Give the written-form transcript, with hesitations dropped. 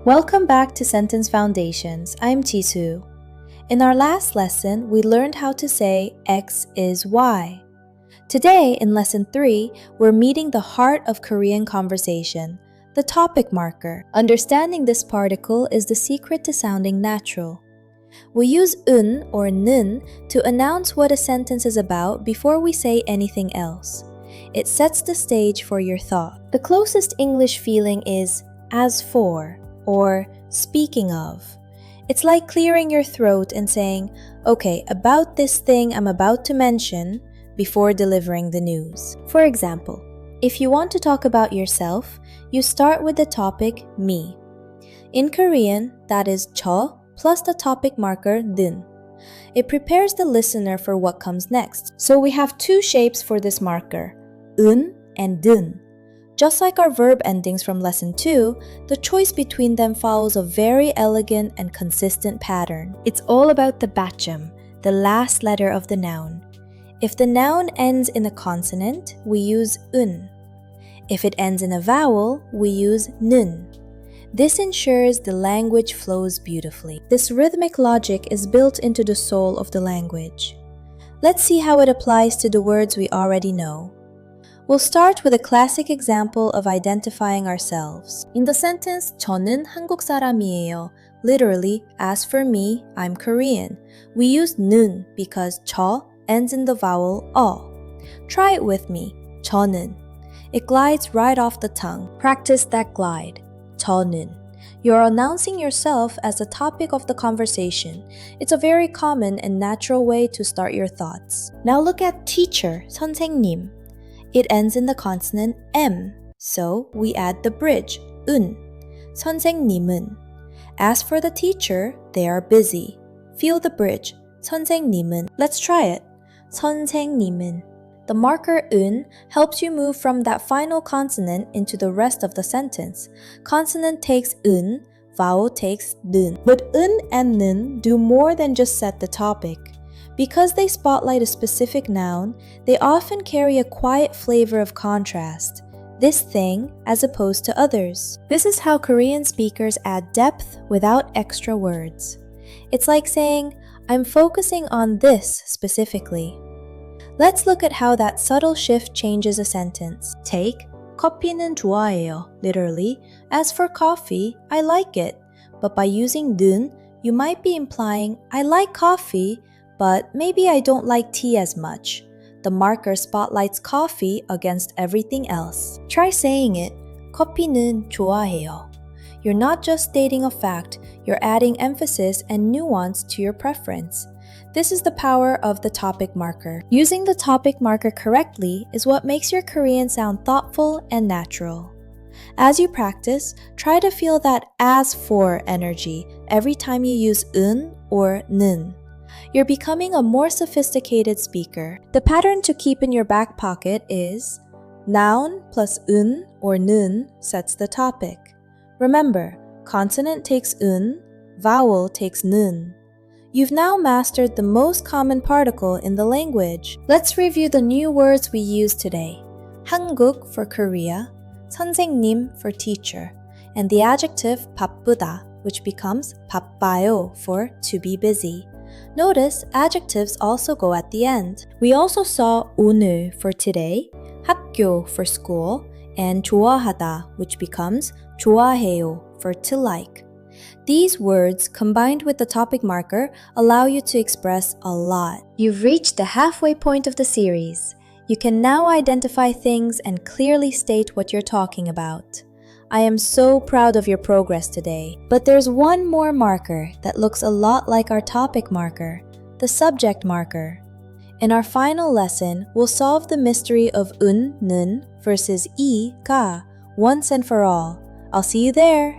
Welcome back to Sentence Foundations. I'm Ji-soo. In our last lesson, we learned how to say X is Y. Today, in Lesson 3, we're meeting the heart of Korean conversation, the topic marker. Understanding this particle is the secret to sounding natural. We use un or 는 to announce what a sentence is about before we say anything else. It sets the stage for your thought. The closest English feeling is as for or speaking of. It's like clearing your throat and saying, okay, about this thing I'm about to mention before delivering the news. For example, if you want to talk about yourself, you start with the topic me. In Korean, that is 저 plus the topic marker 는. It prepares the listener for what comes next. So we have two shapes for this marker, 은 and 든. Just like our verb endings from Lesson 2, the choice between them follows a very elegant and consistent pattern. It's all about the bachum, the last letter of the noun. If the noun ends in a consonant, we use 은. If it ends in a vowel, we use 는. This ensures the language flows beautifully. This rhythmic logic is built into the soul of the language. Let's see how it applies to the words we already know. We'll start with a classic example of identifying ourselves. In the sentence, 저는 한국 사람이에요. Literally, as for me, I'm Korean. We use 는 because 저 ends in the vowel 어. Try it with me. 저는. It glides right off the tongue. Practice that glide. 저는. You're announcing yourself as the topic of the conversation. It's a very common and natural way to start your thoughts. Now look at teacher, 선생님. It ends in the consonant M, so we add the bridge, 은. 선생님은. As for the teacher, they are busy. Feel the bridge, 선생님은. Let's try it. 선생님은. The marker 은 helps you move from that final consonant into the rest of the sentence. Consonant takes 은, vowel takes 는. But 은 and 는 do more than just set the topic. Because they spotlight a specific noun, they often carry a quiet flavor of contrast. This thing as opposed to others. This is how Korean speakers add depth without extra words. It's like saying, I'm focusing on this specifically. Let's look at how that subtle shift changes a sentence. Take, 커피는 좋아해요. Literally, as for coffee, I like it. But by using 는, you might be implying, I like coffee, but maybe I don't like tea as much. The marker spotlights coffee against everything else. Try saying it. 커피는 좋아해요. You're not just stating a fact, you're adding emphasis and nuance to your preference. This is the power of the topic marker. Using the topic marker correctly is what makes your Korean sound thoughtful and natural. As you practice, try to feel that as for energy every time you use 은 or 는. You're becoming a more sophisticated speaker. The pattern to keep in your back pocket is noun plus 은 or 는 sets the topic. Remember, consonant takes 은, vowel takes 는. You've now mastered the most common particle in the language. Let's review the new words we used today. 한국 for Korea, 선생님 for teacher, and the adjective 바쁘다, which becomes 바빠요 for to be busy. Notice adjectives also go at the end. We also saw 오늘 for today, 학교 for school, and 좋아하다, which becomes 좋아해요 for to like. These words, combined with the topic marker, allow you to express a lot. You've reached the halfway point of the series. You can now identify things and clearly state what you're talking about. I am so proud of your progress today. But there's one more marker that looks a lot like our topic marker, the subject marker. In our final lesson, we'll solve the mystery of 은, 는 versus 이, 가, once and for all. I'll see you there!